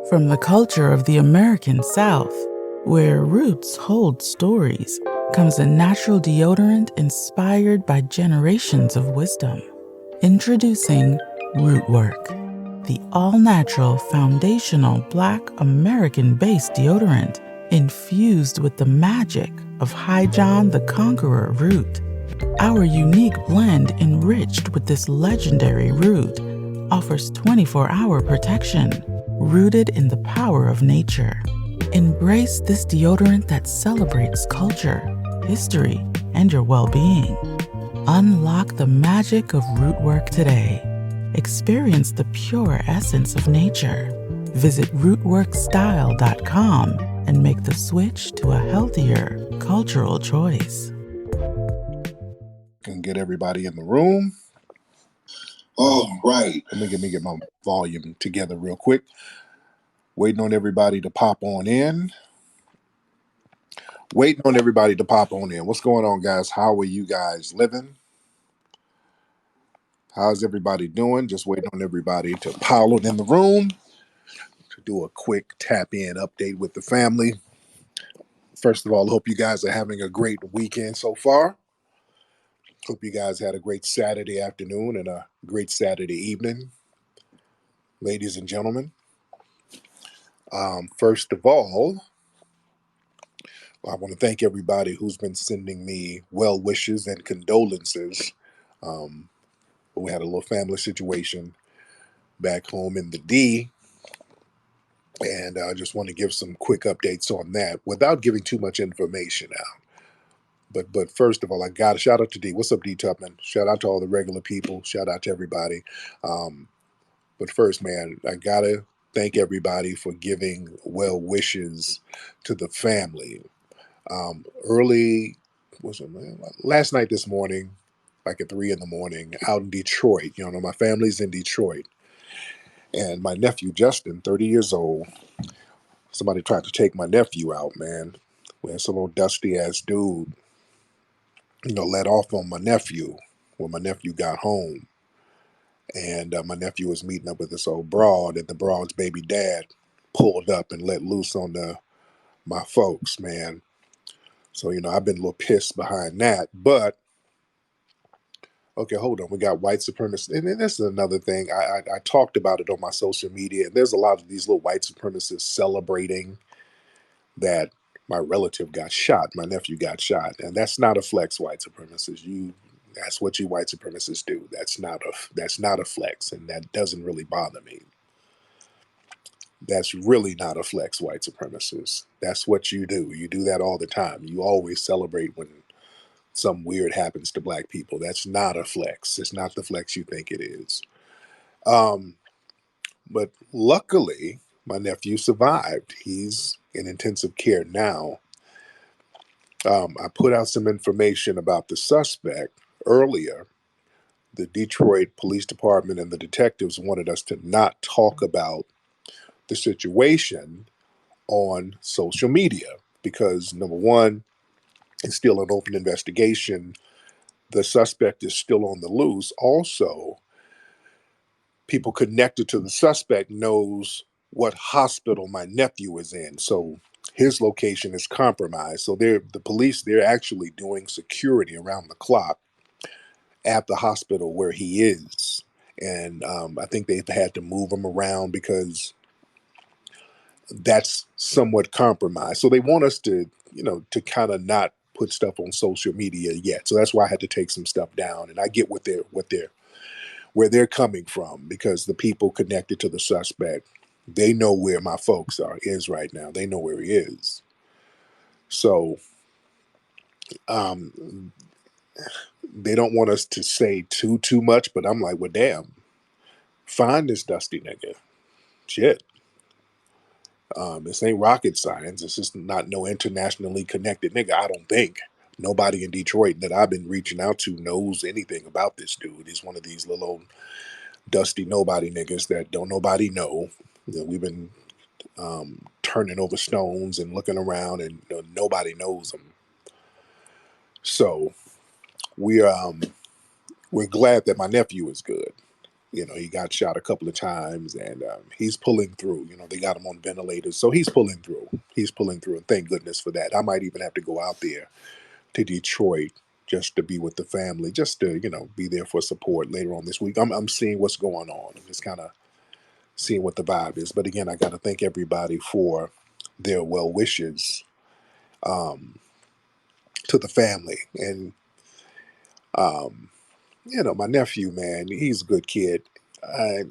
From the culture of the American South, where roots hold stories, comes a natural deodorant inspired by generations of wisdom. Introducing Rootwork, the all-natural foundational Black American-based deodorant infused with the magic of High John the Conqueror root. Our unique blend enriched with this legendary root offers 24-hour protection, rooted in the power of nature. Embrace this deodorant that celebrates culture, history, and your well-being. Unlock the magic of Rootwork today. Experience the pure essence of nature. Visit rootworkstyle.com and make the switch to a healthier, cultural choice. And get everybody in the room. All right. Let me get my volume together real quick. Waiting on everybody to pop on in. What's going on, guys? How are you guys living? How's everybody doing? Just waiting on everybody to pile on in the room to do a quick tap-in update with the family. First of all, hope you guys are having a great weekend so far. Hope you guys had a great Saturday afternoon and a great Saturday evening, ladies and gentlemen. First of all, I want to thank everybody who's been sending me well wishes and condolences. We had a little family situation back home in the D, and I just want to give some quick updates on that without giving too much information out. But first of all, I got to shout out to D. What's up, D Tubman? Shout out to all the regular people. Shout out to everybody. But first, man, I got to thank everybody for giving well wishes to the family. Last night, this morning, like at 3 a.m, out in Detroit. My family's in Detroit. And my nephew, Justin, 30 years old, somebody tried to take my nephew out, man. When some old dusty-ass dude, let off on my nephew when my nephew got home. And my nephew was meeting up with this old broad, and the broad's baby dad pulled up and let loose on my folks, man. So, I've been a little pissed behind that. But, okay, hold on. We got white supremacists. And this is another thing. I talked about it on my social media. And there's a lot of these little white supremacists celebrating that my relative got shot. My nephew got shot. And that's not a flex, white supremacist. That's what you white supremacists do. That's not a flex. And that doesn't really bother me. That's really not a flex, white supremacist. That's what you do. You do that all the time. You always celebrate when something weird happens to black people. That's not a flex. It's not the flex you think it is. But luckily, my nephew survived. He's in intensive care now. I put out some information about the suspect earlier. The Detroit Police Department and the detectives wanted us to not talk about the situation on social media because, number one, it's still an open investigation. The suspect is still on the loose. Also, people connected to the suspect knows what hospital my nephew is in. So his location is compromised. So the police, they're actually doing security around the clock at the hospital where he is. And I think they've had to move him around because that's somewhat compromised. So they want us to, to kind of not put stuff on social media yet. So that's why I had to take some stuff down. And I get where they're coming from, because the people connected to the suspect, they know where my folks is right now. They know where he is. So they don't want us to say too much, but I'm like, well, damn, find this dusty nigga. Shit. This ain't rocket science. It's just not no internationally connected nigga. I don't think nobody in Detroit that I've been reaching out to knows anything about this dude. He's one of these little old dusty nobody niggas that don't nobody know. We've been turning over stones and looking around, and nobody knows him. So we're glad that my nephew is good. He got shot a couple of times, and he's pulling through. They got him on ventilators, so he's pulling through. He's pulling through, and thank goodness for that. I might even have to go out there to Detroit just to be with the family, just to be there for support later on this week. I'm seeing what's going on. I'm just kind of seeing what the vibe is. But again, I got to thank everybody for their well wishes um, to the family, and um, my nephew, man, he's a good kid.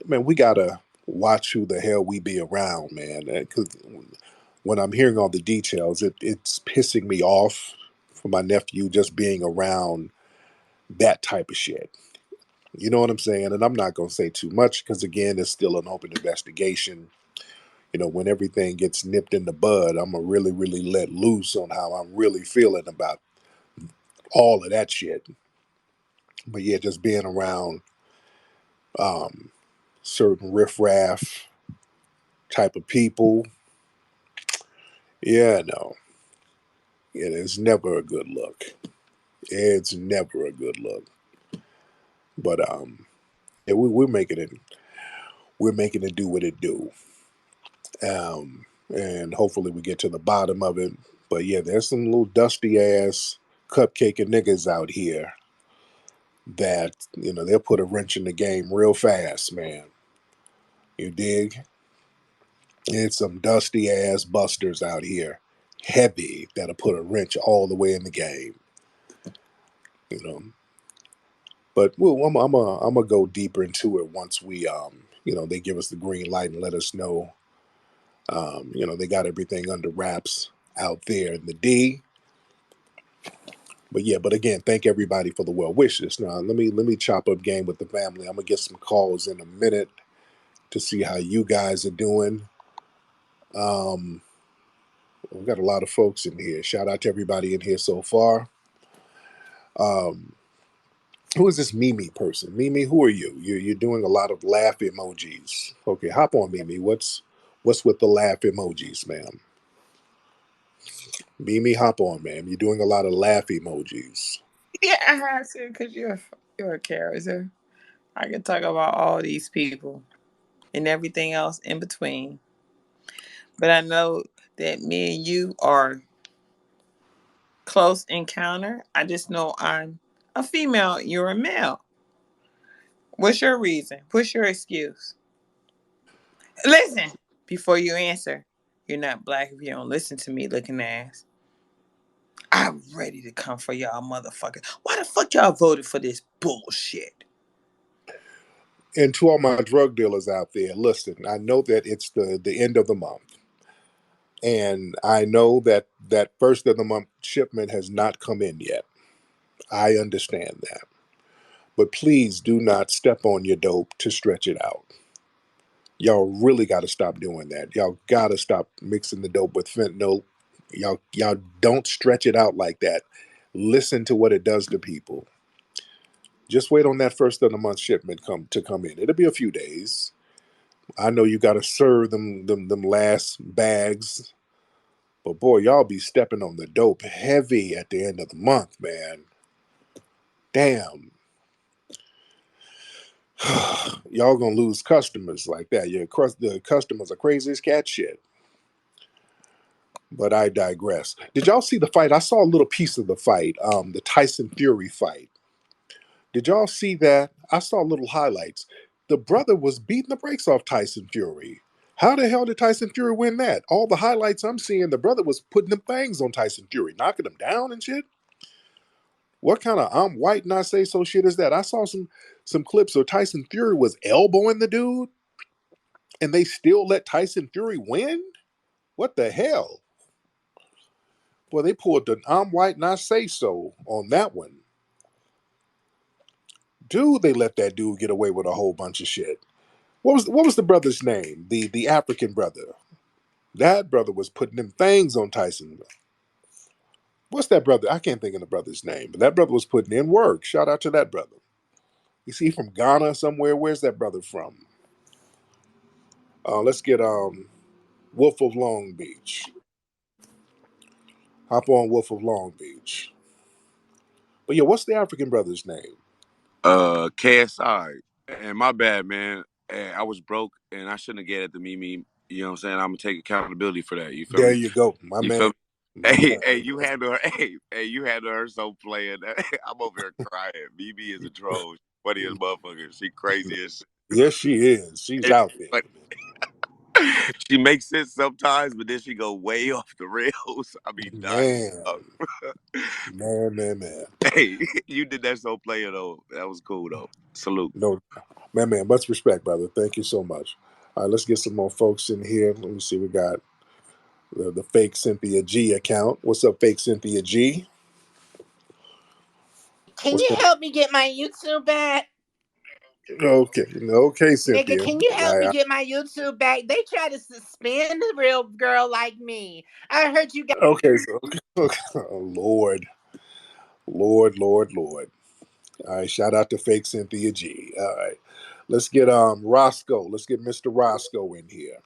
Man, we gotta watch who the hell we be around, man. Because when I'm hearing all the details, it's pissing me off for my nephew just being around that type of shit. You know what I'm saying? And I'm not gonna say too much because again, it's still an open investigation. When everything gets nipped in the bud, I'm gonna really, really let loose on how I'm really feeling about all of that shit. But yeah, just being around um, certain riffraff type of people. Yeah, no, it's never a good look. It's never a good look. But yeah, we're making it. We're making it do what it do. And hopefully we get to the bottom of it. But yeah, there's some little dusty ass cupcaking niggas out here that they'll put a wrench in the game real fast, man. You dig? It's some dusty ass busters out here, heavy, that'll put a wrench all the way in the game. You know, but I'm gonna go deeper into it once we they give us the green light and let us know they got everything under wraps out there in the D. But yeah, but again, thank everybody for the well wishes. Now let me chop up game with the family. I'm gonna get some calls in a minute to see how you guys are doing. Um, we've got a lot of folks in here. Shout out to everybody in here so far. Um, who is this Mimi person? Mimi, who are you? You're doing a lot of laugh emojis. Okay, hop on, Mimi. What's with the laugh emojis, ma'am? Mimi, hop on, ma'am. You're doing a lot of laugh emojis. Yeah, I have to because you're a character. I can talk about all these people and everything else in between. But I know that me and you are close encounter. I just know I'm a female, you're a male. What's your reason? What's your excuse? Listen, before you answer, you're not black if you don't listen to me looking ass. I'm ready to come for y'all motherfuckers. Why the fuck y'all voted for this bullshit? And to all my drug dealers out there, listen, I know that it's the end of the month. And I know that that first of the month shipment has not come in yet. I understand that. But please do not step on your dope to stretch it out. Y'all really got to stop doing that. Y'all got to stop mixing the dope with fentanyl. Y'all don't stretch it out like that. Listen to what it does to people. Just wait on that first of the month shipment come in. It'll be a few days. I know you got to serve them last bags, but boy, y'all be stepping on the dope heavy at the end of the month, man. Damn. Y'all gonna lose customers like that. The customers are crazy as cat shit. But I digress. Did y'all see the fight? I saw a little piece of the fight, the Tyson Fury fight. Did y'all see that? I saw little highlights. The brother was beating the brakes off Tyson Fury. How the hell did Tyson Fury win that? All the highlights I'm seeing, the brother was putting them things on Tyson Fury, knocking him down and shit. What kind of I'm white and I say so shit is that? I saw some clips of Tyson Fury was elbowing the dude, and they still let Tyson Fury win. What the hell? Well, they pulled the I'm white and I say so on that one. Dude, they let that dude get away with a whole bunch of shit. What was the brother's name? The African brother. That brother was putting them things on Tyson. What's that brother? I can't think of the brother's name, but that brother was putting in work. Shout out to that brother. Is he from Ghana somewhere? Where's that brother from? Let's get Wolf of Long Beach. Hop on Wolf of Long Beach. But yeah, what's the African brother's name? KSI. And my bad, man. I was broke, and I shouldn't have get at the Mimi. You know what I'm saying? I'm gonna take accountability for that. You feel There me? you go, my You feel man. me? My Hey, man. hey, you handle her. Hey, you handle her so playing. I'm over here crying. Mimi is a troll. She funny as motherfucker. She crazy as Yes, she is. She's shit. out there, She makes sense sometimes, but then she go way off the rails. I be dying. man. Up. Man. Hey, you did that so player though. That was cool though. Salute. No, man. Much respect, brother. Thank you so much. All right, let's get some more folks in here. Let me see. We got the fake Cynthia G account. What's up, fake Cynthia G? Can What's you the help me get my YouTube back? okay, Nigga, Cynthia. can you help me I, get my YouTube back? They try to suspend a real girl like me. I heard you got. okay, so oh, Lord. All right, shout out to fake Cynthia G. All right, let's get Roscoe. Let's get Mr. Roscoe in here.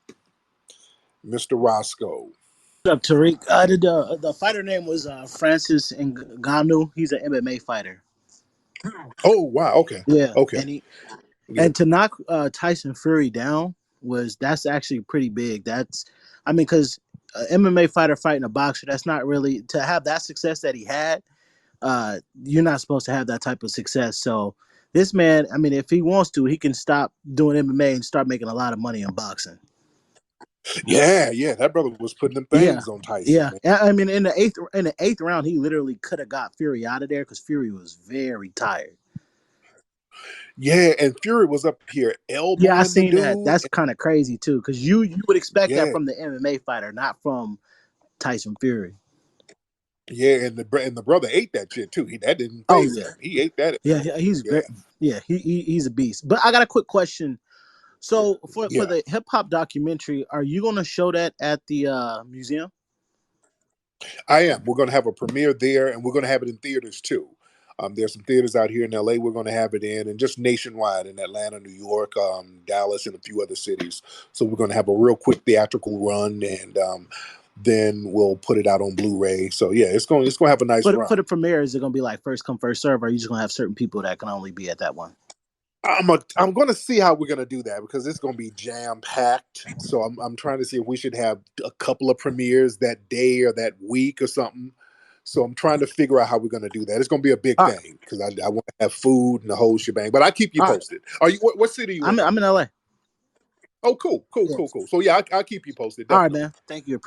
Mr. Roscoe. What's up, Tariq? The fighter name was Francis Ngannou. He's an MMA fighter. Oh wow. Okay. Yeah, Okay. Yeah. and to knock Tyson Fury down that's actually pretty big. I mean, because MMA fighter fighting a boxer, that's not really to have that success that he had. You're not supposed to have that type of success. So this man, I mean, if he wants to, he can stop doing MMA and start making a lot of money in boxing. Yeah. That brother was putting them Yeah, things on Tyson, yeah. man. I mean, in the eighth round, he literally could have got Fury out of there because Fury was very tired. Yeah, and Fury was up here Yeah, I elbowing the seen that. dude. That's kind of crazy too, because you would expect that Yeah, from the MMA fighter, not from Tyson Fury. yeah, and the brother ate that shit too. That didn't Oh phase yeah, him. He ate that yeah. elbow. He's Yeah, very he's a beast. But I got a quick question. So for yeah. the hip hop documentary, are you gonna show that at the museum? I am. We're going to have a premiere there, and we're going to have it in theaters too. There's some theaters out here in LA we're going to have it in, and just nationwide in Atlanta, New York, Dallas, and a few other cities. So we're going to have a real quick theatrical run, and then we'll put it out on Blu-ray. So yeah, it's going to have a nice For run. the premiere, is it gonna be like first come first serve? Or are you just gonna have certain people that can only be at that one? I'm going to see how we're going to do that because it's going to be jam packed. So I'm trying to see if we should have a couple of premieres that day or that week or something. So I'm trying to figure out how we're going to do that. It's going to be a big All right, thing because I want to have food and the whole shebang. But I keep you all right. posted. Are you what city are you in? I'm in LA. Oh, cool. Yeah. So yeah, I'll keep you posted All right, definitely. man. Thank you.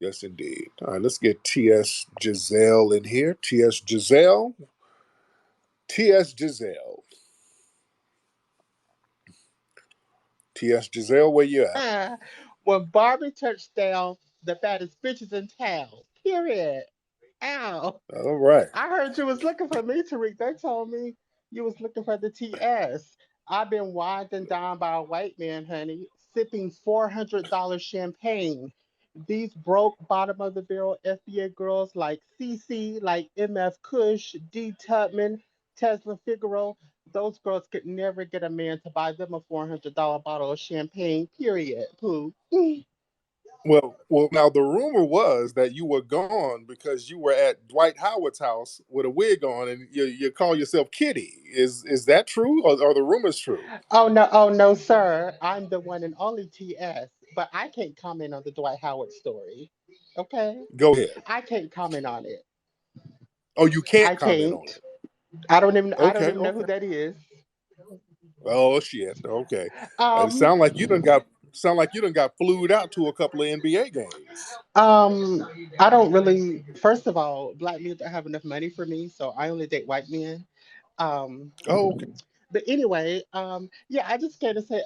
Yes, indeed. All right, let's get TS Giselle in here. TS Giselle, TS Giselle, where you at? When Barbie touched down, the baddest bitches in town. Period. Ow. All right. I heard you was looking for me, Tariq. They told me you was looking for the TS. I've been wined and dined by a white man, honey, sipping $400 champagne. These broke, bottom of the barrel FBA girls like CC, like MF Kush, D Tubman, Tesla Figaro, those girls could never get a man to buy them a $400 bottle of champagne, period. Pooh. Well. Now the rumor was that you were gone because you were at Dwight Howard's house with a wig on, and you call yourself Kitty. Is that true, or are the rumors true? Oh no, sir. I'm the one and only TS, but I can't comment on the Dwight Howard story. Okay? Go ahead. I can't comment on it. Oh, you I can't comment on can't. it. I don't Okay, even know who okay. that is. Oh shit. Okay. It Um sound like you done got flued out to a couple of NBA games. um I don't really, first of all, black men don't have enough money for me, so I only date white men. Um Oh, okay. but anyway, yeah, I just came to say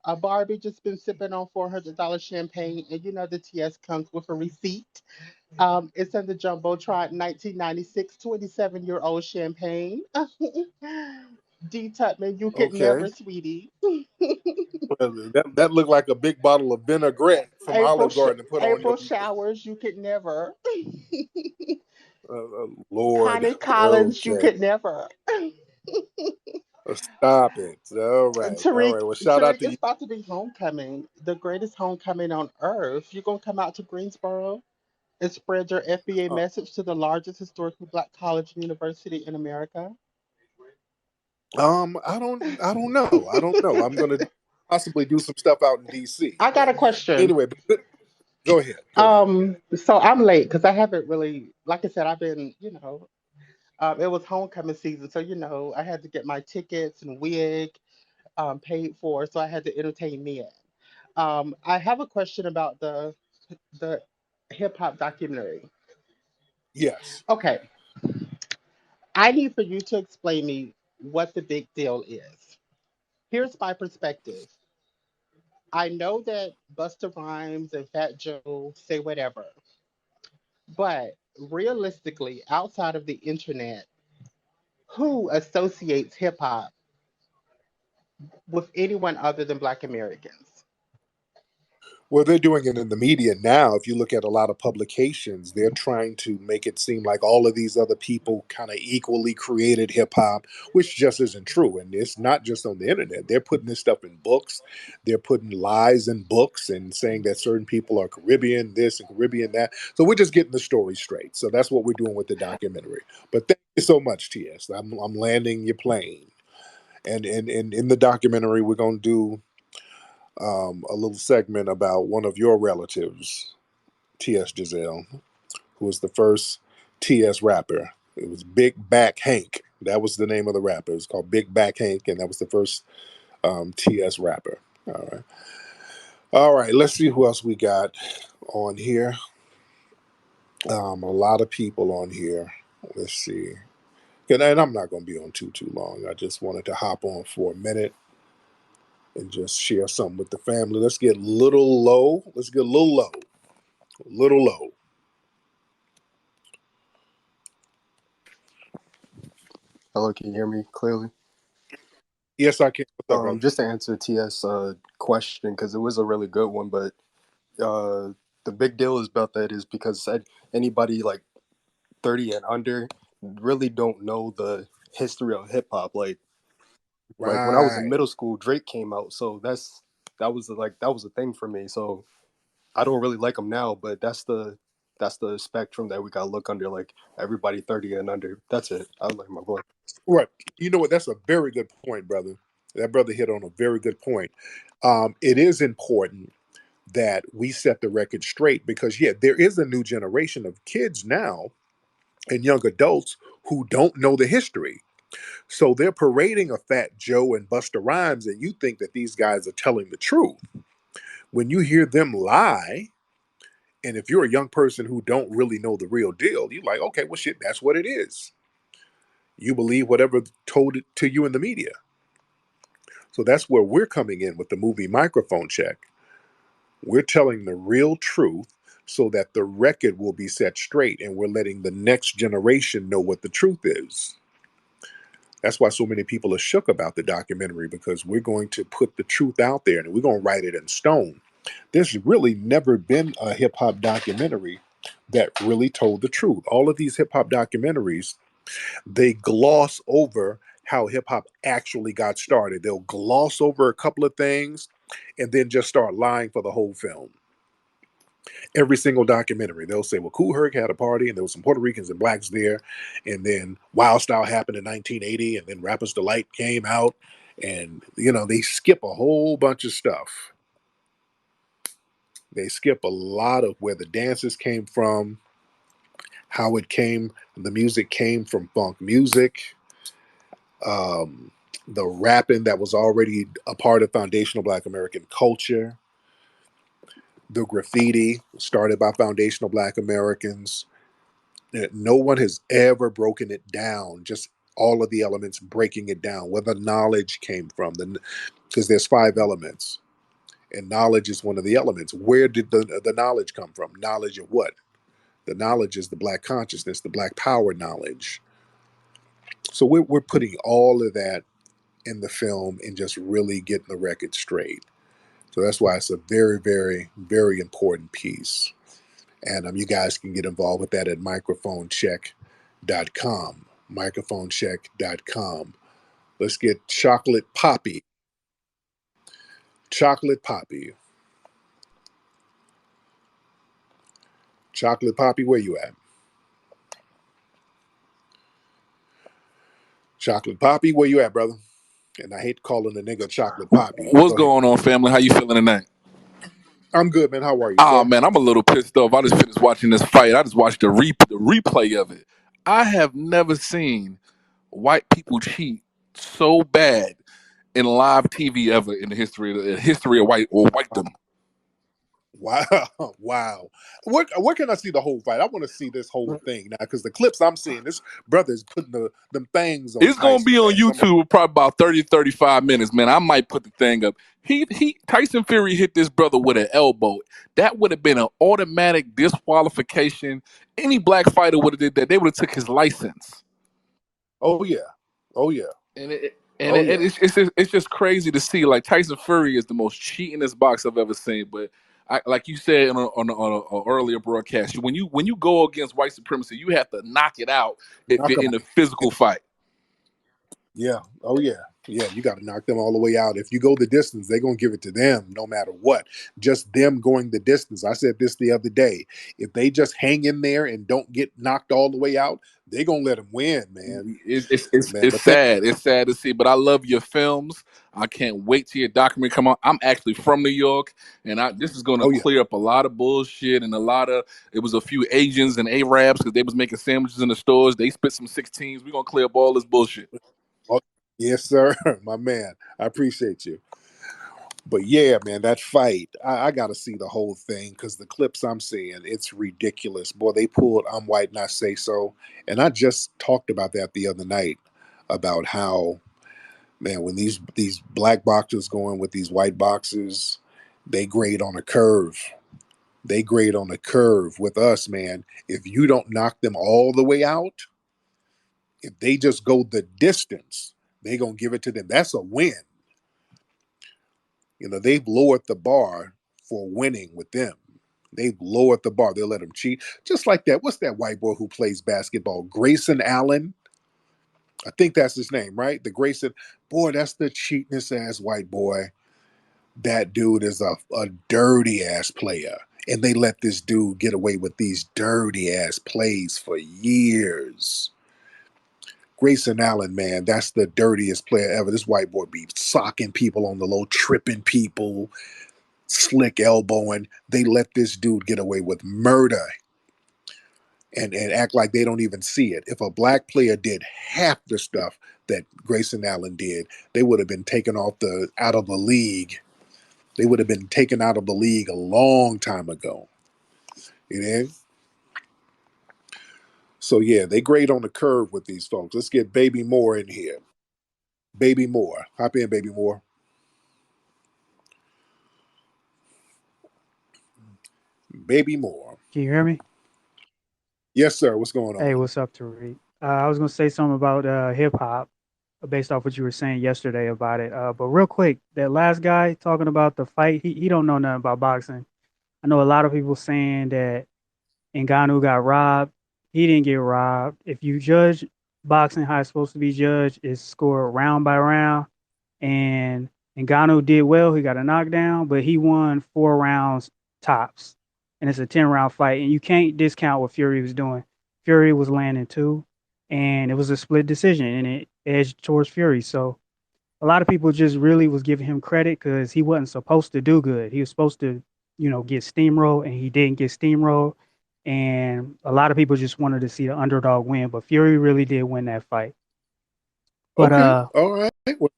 a Barbie just been sipping on $400 champagne, and you know the TS comes with a receipt. It's in the Jumbotron 1996 27-year-old champagne. D Tutman, you could Okay. never, sweetie. Well, that looked like a big bottle of vinaigrette from April Olive sh- Garden to put on your April showers, you could never. Lord. Connie Collins, you Okay. could never. Stop it. All right. All Tariq, right. Well, shout out Tariq, to it's you. about to be homecoming, the greatest homecoming on earth. You gonna come out to Greensboro and spread your FBA Uh, message to the largest historically black college and university in America? I don't know. I don't know. I'm gonna possibly do some stuff out in DC. I got But a question. anyway, but go ahead. Go ahead. So I'm late because I haven't really, like I said, I've been, it was homecoming season, so I had to get my tickets and wig paid for, so I had to entertain me. I have a question about the hip hop documentary. Yes. Okay, I need for you to explain me what the big deal is. Here's my perspective. I know that Busta Rhymes and Fat Joe say whatever, but realistically, outside of the internet, who associates hip hop with anyone other than Black Americans? Well, they're doing it in the media now. If you look at a lot of publications, they're trying to make it seem like all of these other people kind of equally created hip hop, which just isn't true. And it's not just on the internet. They're putting this stuff in books. They're putting lies in books and saying that certain people are Caribbean this and Caribbean that. So we're just getting the story straight. So that's what we're doing with the documentary. But thank you so much, TS. I'm landing your plane. And in the documentary, we're going to do a little segment about one of your relatives, T.S. Giselle, who was the first T.S. rapper. It was Big Back Hank. That was the name of the rapper. It was called Big Back Hank, and that was the first T.S. rapper. All right. All right. Let's see who else we got on here. A lot of people on here. Let's see. And I'm not going to be on too long. I just wanted to hop on for a minute and just share something with the family. Let's get a little low. Let's get a little low. A little low. Hello, can you hear me clearly? Yes, I can. What's up, brother? Just to answer TS question, because it was a really good one, but uh, the big deal is about that is because anybody like 30 and under really don't know the history of hip hop. Like when I was in Right. middle school, Drake came out, so that was a thing for me. So I don't really like him now, but that's the spectrum that we gotta look under. Like everybody 30 and under. That's it. I like my voice. Right. You know what? That's a very good point, brother. That brother hit on a very good point. It is important that we set the record straight because, yeah, there is a new generation of kids now and young adults who don't know the history. So they're parading a Fat Joe and Busta Rhymes, and you think that these guys are telling the truth. When you hear them lie, and if you're a young person who don't really know the real deal, you're like, okay, well, shit, that's what it is. You believe whatever told it to you in the media. So that's where we're coming in with the movie Microphone Check. We're telling the real truth so that the record will be set straight and we're letting the next generation know what the truth is. That's why so many people are shook about the documentary because we're going to put the truth out there and we're going to write it in stone. There's really never been a hip hop documentary that really told the truth. All of these hip hop documentaries, they gloss over how hip hop actually got started. They'll gloss over a couple of things and then just start lying for the whole film. Every single documentary, they'll say, well, Kool Herc had a party and there was some Puerto Ricans and blacks there. And then Wild Style happened in 1980 and then Rapper's Delight came out. And, they skip a whole bunch of stuff. They skip a lot of where the dances came from, how it came, the music came from funk music, um, the rapping that was already a part of foundational Black American culture, the graffiti started by foundational Black Americans. No one has ever broken it down, just all of the elements, breaking it down, where the knowledge came from. Because there's 5 elements, and knowledge is one of the elements. Where did the knowledge come from? Knowledge of what? The knowledge is the Black consciousness, the Black power knowledge. So we're putting all of that in the film and just really getting the record straight. So that's why it's a very, very, very important piece. And you guys can get involved with that at microphonecheck.com. Microphonecheck.com. Let's get Chocolate Poppy. Chocolate Poppy. Chocolate Poppy, where you at? Chocolate Poppy, where you at, brother? And I hate calling the nigga Chocolate Poppy. What's Go ahead. going on, family? How you feeling tonight? I'm good, man. How are you, Ah, sir? man, I'm a little pissed off. I just finished watching this fight. I just watched the replay of it. I have never seen white people cheat so bad in live TV ever in the history of whitedom. Wow, wow. Where can I see the whole fight? I want to see this whole thing now because the clips I'm seeing, this brother is putting them things on It's gonna be Tyson's on ass. I'm like, YouTube probably about 30, 35 minutes, man. I might put the thing up. He Tyson Fury hit this brother with an elbow. That would have been an automatic disqualification. Any black fighter would have did that. They would have took his license. oh yeah, oh yeah, And oh yeah. it's just crazy to see. Like Tyson Fury is the most cheatingest boxer I've ever seen. But like you said on a earlier broadcast, when you go against white supremacy, you have to knock it out if Knock you're 'em in a physical fight. Yeah. Oh yeah. Yeah. You got to knock them all the way out. If you go the distance, they're gonna give it to them no matter what. Just them going the distance. I said this the other day. If they just hang in there and don't get knocked all the way out, they're gonna let them win, man. Man. It's But thank. sad. It's sad to see. But I love your films. I can't wait till your documentary come out. I'm actually from New York, and this is going to Oh yeah. clear up a lot of bullshit and a lot of. It was a few Asians and Arabs because they was making sandwiches in the stores. They spit some 16s. We're gonna clear up all this bullshit. Oh, yes, sir. My man. I appreciate you. But yeah, man, that fight, I got to see the whole thing because the clips I'm seeing, it's ridiculous. Boy, they pulled "I'm white and I say so," and I just talked about that the other night about how, man, when these black boxers go in with these white boxers, they grade on a curve. They grade on a curve with us, man. If you don't knock them all the way out, if they just go the distance, they gonna give it to them. That's a win. They've lowered the bar for winning with them. They've lowered the bar. They'll let them cheat. Just like that. What's that white boy who plays basketball? Grayson Allen. I think that's his name, right? The Grayson. Boy, that's the cheatiness ass white boy. That dude is a dirty ass player. And they let this dude get away with these dirty ass plays for years. Grayson Allen, man, that's the dirtiest player ever. This white boy be socking people on the low, tripping people, slick elbowing. They let this dude get away with murder and act like they don't even see it. If a black player did half the stuff that Grayson Allen did, they would have been taken out of the league. They would have been taken out of the league a long time ago. You know? So yeah, they grade on the curve with these folks. Let's get Baby Moore in here. Baby Moore. Hop in, Baby Moore. Baby Moore. Can you hear me? Yes, sir. What's going Hey, on? what's up, Tariq? I was gonna say something about hip hop based off what you were saying yesterday about it. But real quick, that last guy talking about the fight, he don't know nothing about boxing. I know a lot of people saying that Ngannou got robbed. He didn't get robbed. If you judge boxing how it's supposed to be judged, it's scored round by round. And Ngannou did well. He got a knockdown, but he won 4 rounds tops. And it's a 10-round fight. And you can't discount what Fury was doing. Fury was landing too. And it was a split decision and it edged towards Fury. So a lot of people just really was giving him credit because he wasn't supposed to do good. He was supposed to, get steamrolled and he didn't get steamrolled. And a lot of people just wanted to see the underdog win, but Fury really did win that fight. But Okay. All right. Well,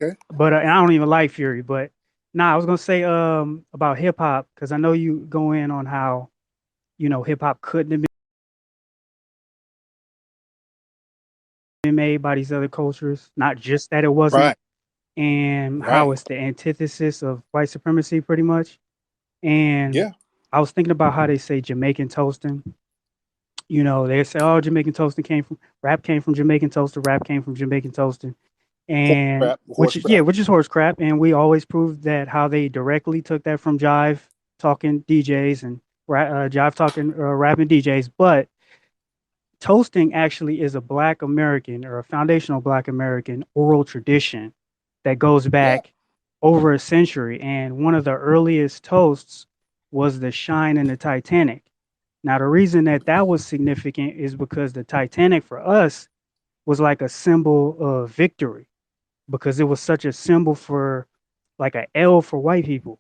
okay. and I don't even like Fury, but nah, I was gonna say about hip hop because I know you go in on how hip hop couldn't have been made by these other cultures, not just that it wasn't, Right. and how Right. it's the antithesis of white supremacy, pretty much. And Yeah. I was thinking about how they say Jamaican toasting. They say, "Oh, Jamaican toasting came from Jamaican toaster, rap came from Jamaican toasting." Horse And crap. Horse crap. which is horse crap, and we always proved that how they directly took that from jive talking DJs and jive talking rapping DJs, but toasting actually is a Black American or a foundational Black American oral tradition that goes Yeah. back over a century, and one of the earliest toasts was the shine in the Titanic. Now, the reason that was significant is because the Titanic for us was like a symbol of victory because it was such a symbol for like a L for white people.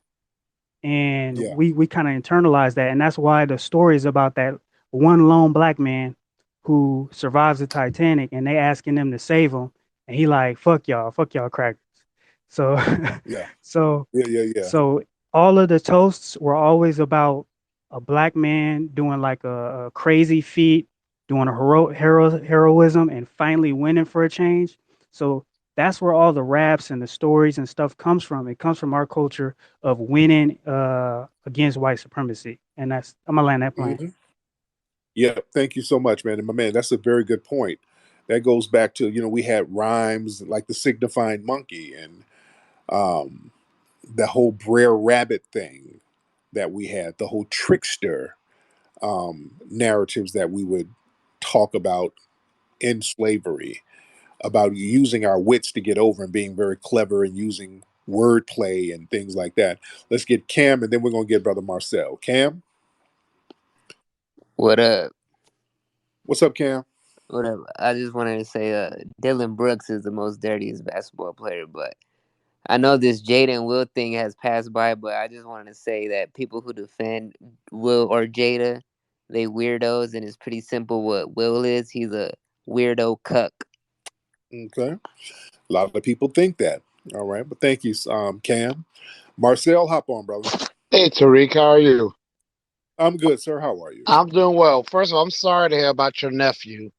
And Yeah. we kind of internalized that. And that's why the story is about that one lone black man who survives the Titanic and they asking him to save him. And he like, fuck y'all crackers. So, Yeah. so, Yeah. Yeah. Yeah. so all of the toasts were always about a black man doing like a crazy feat, doing a heroism, and finally winning for a change. So that's where all the raps and the stories and stuff comes from. It comes from our culture of winning against white supremacy, and that's I'm gonna land that plane. Hmm. Yeah. Thank you so much, man. And my man, that's a very good point. That goes back to, we had rhymes like the signifying monkey and um, the whole Brer Rabbit thing that we had, the whole trickster narratives that we would talk about in slavery, about using our wits to get over and being very clever and using wordplay and things like that. Let's get Cam, and then we're going to get Brother Marcel. Cam, What up? what's up, Cam? What up? I just wanted to say, Dylan Brooks is the most dirtiest basketball player, but I know this Jada and Will thing has passed by, but I just wanted to say that people who defend Will or Jada, they weirdos, and it's pretty simple what Will is. He's a weirdo cuck. Okay. A lot of people think that. All right. But thank you, Cam. Marcel, hop on, brother. Hey Tariq, how are you? I'm good, sir. How are you? I'm doing well. First of all, I'm sorry to hear about your nephew,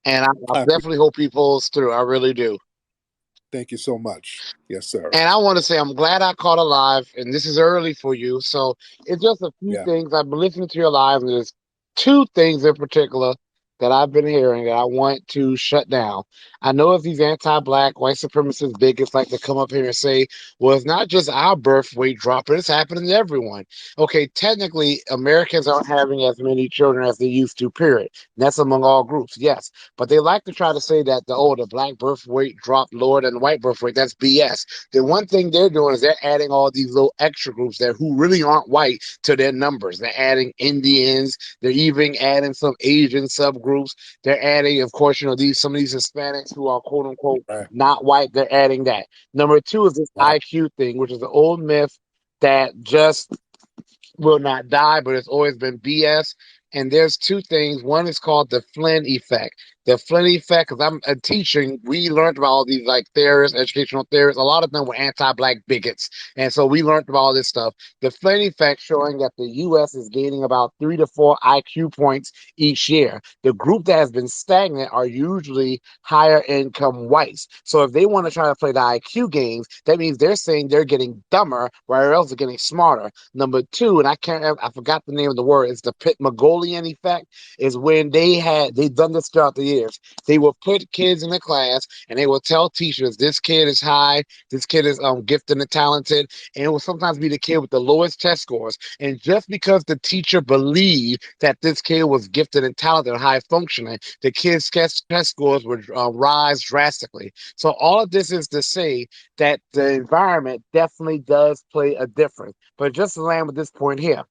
and I I appreciate definitely hope he pulls through. I really do. Thank you so much. Yes, sir. And I want to say I'm glad I caught alive, and this is early for you. So it's just a few Yeah. things. I've been listening to your live, and there's two things in particular that I've been hearing that I want to shut down. I know if these anti-black white supremacist bigots like to come up here and say, well, it's not just our birth rate dropping, it's happening to everyone. Okay, technically, Americans aren't having as many children as they used to, period. And that's among all groups, yes. But they like to try to say that the black birth rate dropped lower than the white birth rate. That's BS. The one thing they're doing is they're adding all these little extra groups that who really aren't white to their numbers. They're adding Indians. They're even adding some Asian subgroups. They're adding, of course, these some of these Hispanics who are quote unquote Right. not white. They're adding that. Number two is this Right. IQ thing, which is an old myth that just will not die, but it's always been BS. And there's two things. One is called the Flynn effect. The Flynn effect, because I'm teaching, we learned about all these like theorists, educational theorists. A lot of them were anti-black bigots, and so we learned about all this stuff. The Flynn effect showing that the U.S. is gaining about 3 to 4 IQ points each year. The group that has been stagnant are usually higher income whites. So if they want to try to play the IQ games, that means they're saying they're getting dumber, while else they're getting smarter. Number two, and I forgot the name of the word, it's the Pitt-Mogolian effect, is when they've done this throughout the years. They will put kids in the class and they will tell teachers this kid is high, this kid is gifted and talented, and it will sometimes be the kid with the lowest test scores. And just because the teacher believed that this kid was gifted and talented and high functioning, the kid's test scores would rise drastically. So all of this is to say that the environment definitely does play a difference. But just to land with this point here,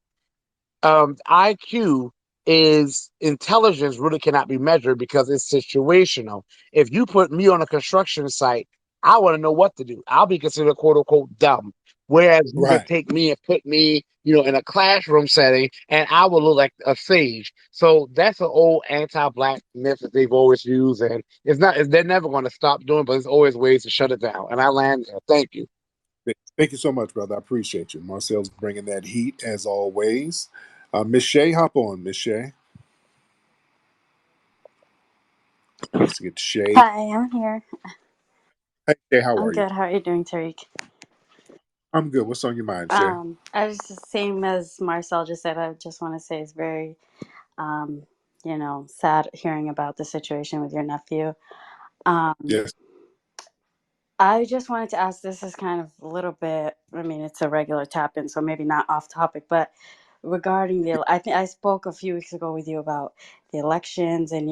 IQ is intelligence really cannot be measured because it's situational. If you put me on a construction site, I want to know what to do. I'll be considered quote unquote dumb. Whereas you could Right. take me and put me, in a classroom setting and I will look like a sage. So that's an old anti-black myth that they've always used. And they're never going to stop doing, but there's always ways to shut it down. And I land there. Thank you. Thank you so much, brother. I appreciate you. Marcel's bringing that heat as always. Miss Shay, hop on, Miss Shay. Let's get Shay. Hi, I'm here. Hey, Shay, how I'm are you? good. How are you doing, Tariq? I'm good. What's on your mind, Shay? I was the same as Marcel just said. I just want to say it's very, sad hearing about the situation with your nephew. Um, Yes. I just wanted to ask. This is kind of a little bit. I mean, it's a regular tap in, so maybe not off topic, but regarding I think I spoke a few weeks ago with you about the elections and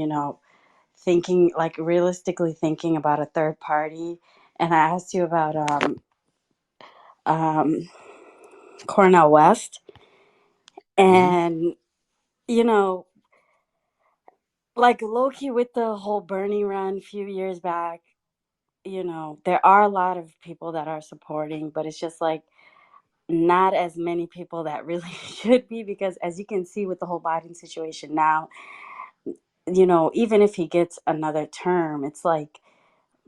thinking like realistically thinking about a third party, and I asked you about um, Cornell West. Hmm. And, you know, like Loki with the whole Bernie run a few years back, there are a lot of people that are supporting, but it's just like not as many people that really should be, because as you can see with the whole Biden situation now, even if he gets another term, it's like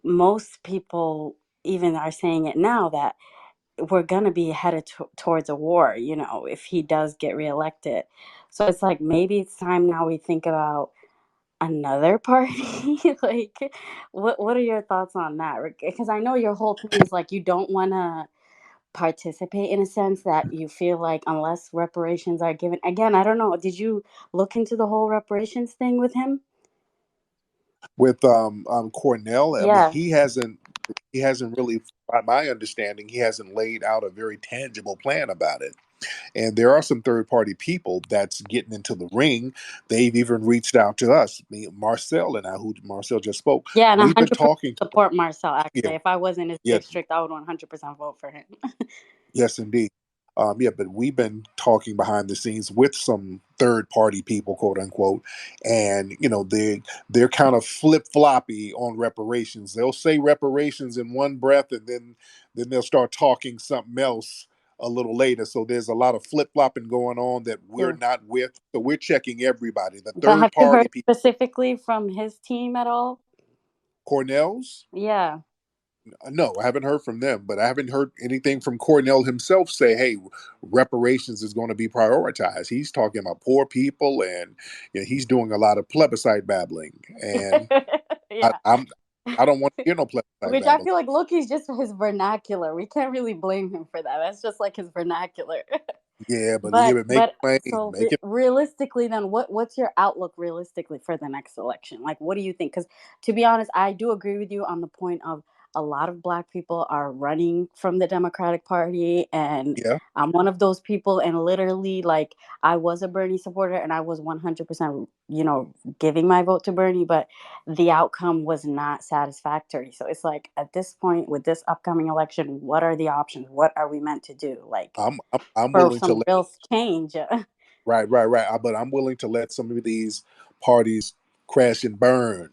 most people even are saying it now that we're going to be headed towards a war, if he does get reelected. So it's like maybe it's time now we think about another party. Like, what are your thoughts on that? Because I know your whole thing is like you don't want to participate, in a sense that you feel like unless reparations are given. Again, I don't know. Did you look into the whole reparations thing with him? With Cornell, I mean, Yeah. he hasn't really, by my understanding, he hasn't laid out a very tangible plan about it. And there are some third party people that's getting into the ring. They've even reached out to us, me, Marcel and I, who Marcel just spoke. Yeah, and We've been 100% talking to, support Marcel, yeah, actually. If I was in his yeah, district, I would 100% vote for him. yes, indeed. Yeah, but we've been talking behind the scenes with some third party people, quote unquote, and they're kind of flip floppy on reparations. They'll say reparations in one breath, and then they'll start talking something else a little later. So there's a lot of flip flopping going on that we're True. not with. So we're checking everybody. The But third have you heard party people, specifically from his team at all? Cornell's. Yeah. No, I haven't heard from them, but I haven't heard anything from Cornell himself say, "Hey, reparations is going to be prioritized." He's talking about poor people, and he's doing a lot of plebiscite babbling. And I, Yeah. I'm I don't want to hear no plebiscite Which I babbling. feel like Loki's just his vernacular. We can't really blame him for that. That's just like his vernacular. Yeah, But but make but it plain, so make it. realistically, then what's your outlook realistically for the next election? Like, what do you think? Because to be honest, I do agree with you on the point of a lot of Black people are running from the Democratic Party, and Yeah, I'm one of those people. And literally, like, I was a Bernie supporter, and I was 100%, giving my vote to Bernie, but the outcome was not satisfactory. So it's like at this point with this upcoming election, what are the options? What are we meant to do? Like, I'm for willing to some let. real change. Right, right, right. But I'm willing to let some of these parties crash and burn.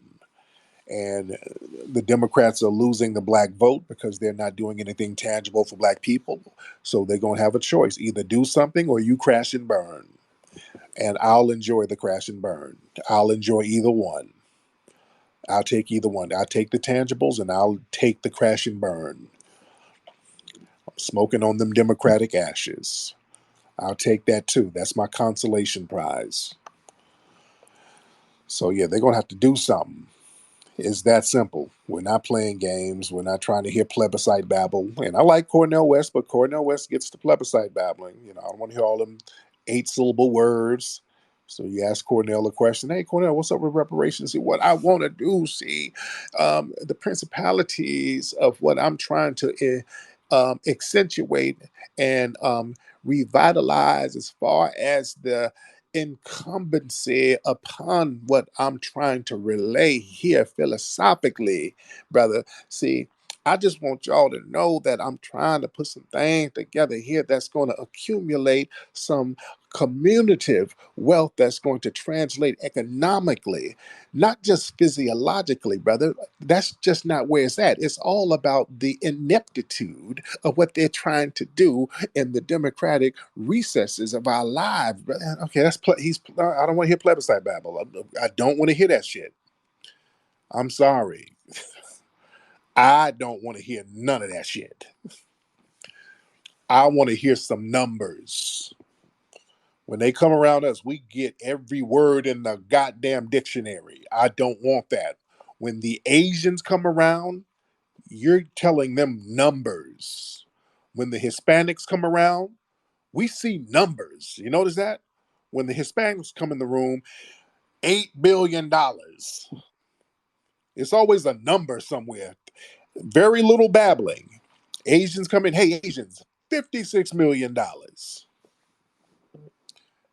And the Democrats are losing the black vote because they're not doing anything tangible for black people. So they're going to have a choice: either do something or you crash and burn. And I'll enjoy the crash and burn. I'll enjoy either one. I'll take either one. I'll take the tangibles and I'll take the crash and burn. Smoking on them Democratic ashes. I'll take that too. That's my consolation prize. So yeah, they're going to have to do something. It's that simple. We're not playing games. We're not trying to hear plebiscite babble. And I like Cornell West, but Cornell West gets the plebiscite babbling. I don't want to hear all them 8 syllable words. So you ask Cornell a question. Hey, Cornell, what's up with reparations? See, what I want to do, see, the principalities of what I'm trying to accentuate and revitalize as far as the incumbency upon what I'm trying to relay here philosophically, brother. See, I just want y'all to know that I'm trying to put some things together here that's going to accumulate some communitive wealth that's going to translate economically, not just physiologically, brother. That's just not where it's at. It's all about the ineptitude of what they're trying to do in the democratic recesses of our lives. Okay, I don't want to hear plebiscite babble. I don't want to hear that shit. I'm sorry. I don't want to hear none of that shit. I want to hear some numbers. When they come around us, we get every word in the goddamn dictionary. I don't want that. When the Asians come around, you're telling them numbers. When the Hispanics come around, we see numbers. You notice that? When the Hispanics come in the room, $8 billion. It's always a number somewhere. Very little babbling. Asians come in, hey, Asians, $56 million.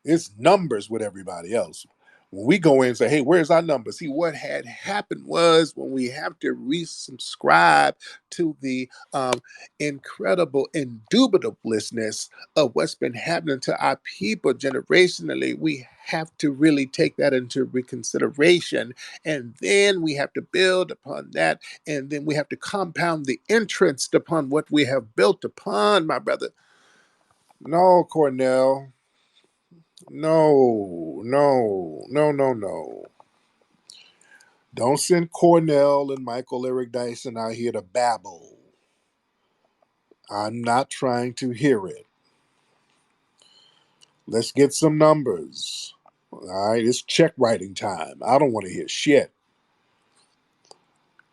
It's numbers with everybody else. When we go in and say, hey, where's our number? See, what had happened was when we have to resubscribe to the incredible indubitableness of what's been happening to our people generationally, we have to really take that into reconsideration. And then we have to build upon that. And then we have to compound the interest upon what we have built upon, my brother. No, Cornell. No, no, no, no, no. Don't send Cornell and Michael Eric Dyson out here to babble. I'm not trying to hear it. Let's get some numbers. All right, it's check writing time. I don't want to hear shit.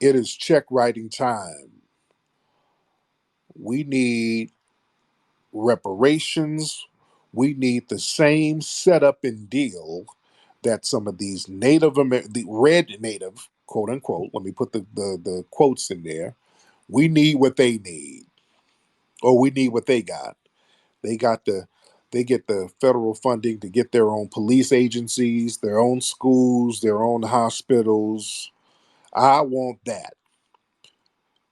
It is check writing time. We need reparations. We need the same setup and deal that some of these the red native, quote unquote, let me put the quotes in there. We need what they need, or we need what they got. They got they get the federal funding to get their own police agencies, their own schools, their own hospitals. I want that.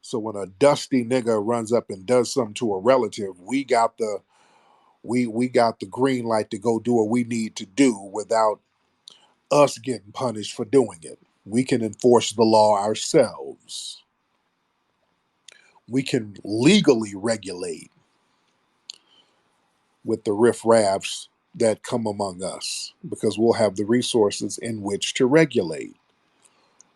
So when a dusty nigga runs up and does something to a relative, we got the green light to go do what we need to do without us getting punished for doing it. We can enforce the law ourselves. We can legally regulate with the riffraffs that come among us because we'll have the resources in which to regulate.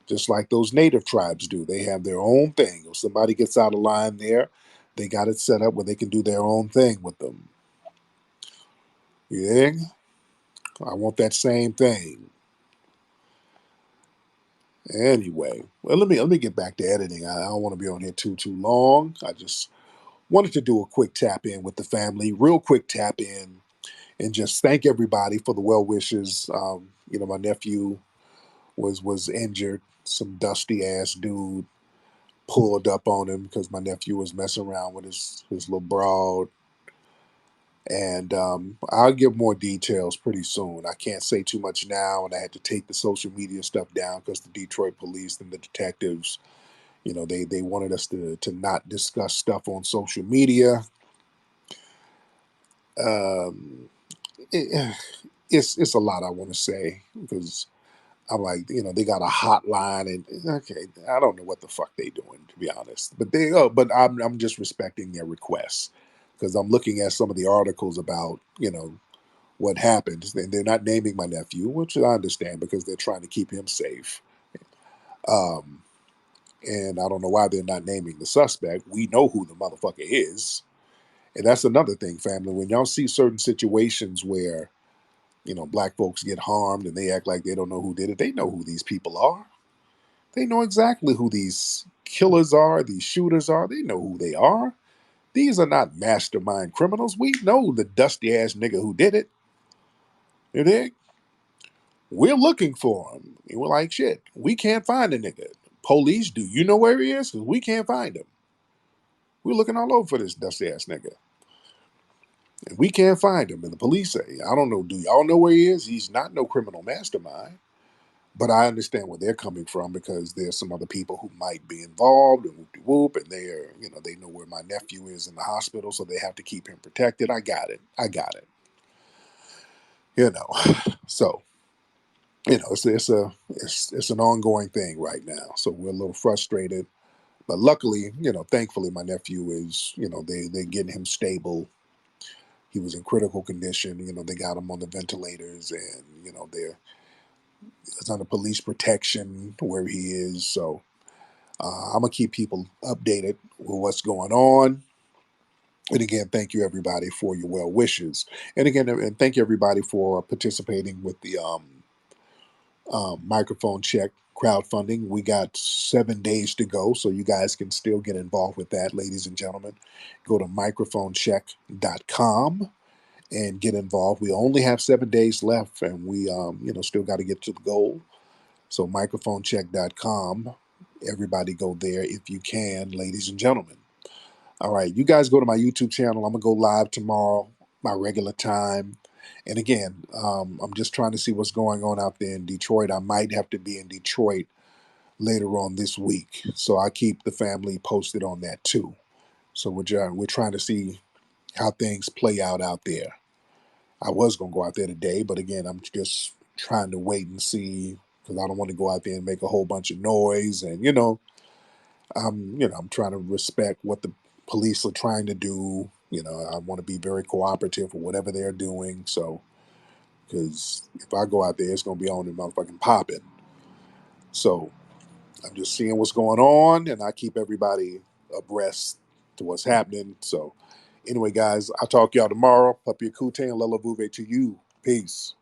Just like those native tribes do. They have their own thing. If somebody gets out of line there, they got it set up where they can do their own thing with them. You dig? I want that same thing. Anyway, well, let me get back to editing. I don't want to be on here too long. I just wanted to do a quick tap in with the family, real quick tap in, and just thank everybody for the well wishes. My nephew was injured. Some dusty ass dude pulled up on him because my nephew was messing around with his little broad. And I'll give more details pretty soon. I can't say too much now, and I had to take the social media stuff down because the Detroit police and the detectives, they wanted us to not discuss stuff on social media. Um, it, it's a lot I want to say because I'm like, they got a hotline, and okay, I don't know what the fuck they doing, to be honest. But I'm just respecting their requests because I'm looking at some of the articles about what happened, and they're not naming my nephew, which I understand because they're trying to keep him safe. Um, and I don't know why they're not naming the suspect. We know who the motherfucker is, and that's another thing, family. When y'all see certain situations where black folks get harmed and they act like they don't know who did it, they know who these people are. They know exactly who these killers are, these shooters are. They know who they are. These are not mastermind criminals. We know the dusty ass nigga who did it. You dig? We're looking for him. And we're like, shit, we can't find the nigga. Police, do you know where he is? Because we can't find him. We're looking all over for this dusty ass nigga. And we can't find him. And the police say, I don't know, do y'all know where he is? He's not no criminal mastermind. But I understand where they're coming from because there's some other people who might be involved and whoop de whoop, and they know where my nephew is in the hospital, so they have to keep him protected. I got it. So it's an ongoing thing right now. So we're a little frustrated, but luckily, thankfully, my nephew is, they're getting him stable. He was in critical condition. They got him on the ventilators, and they're it's under police protection where he is. So I'm gonna keep people updated with what's going on. And again, thank you everybody for your well wishes. And thank you everybody for participating with the microphone check crowdfunding. We got 7 days to go, so you guys can still get involved with that, ladies and gentlemen. Go to microphonecheck.com and get involved. We only have 7 days left, and we still got to get to the goal. So microphonecheck.com. Everybody go there if you can, ladies and gentlemen. All right, you guys go to my YouTube channel. I'm gonna go live tomorrow, my regular time. And again, I'm just trying to see what's going on out there in Detroit. I might have to be in Detroit later on this week, so I keep the family posted on that too. So we're trying to see how things play out there. I was gonna go out there today, but again, I'm just trying to wait and see because I don't want to go out there and make a whole bunch of noise. And I'm trying to respect what the police are trying to do. I want to be very cooperative with whatever they're doing. So because if I go out there, it's gonna be on and motherfucking popping. So I'm just seeing what's going on, and I keep everybody abreast to what's happening. So anyway, guys, I'll talk to y'all tomorrow. Puppy Akute and Lala Vuve to you. Peace.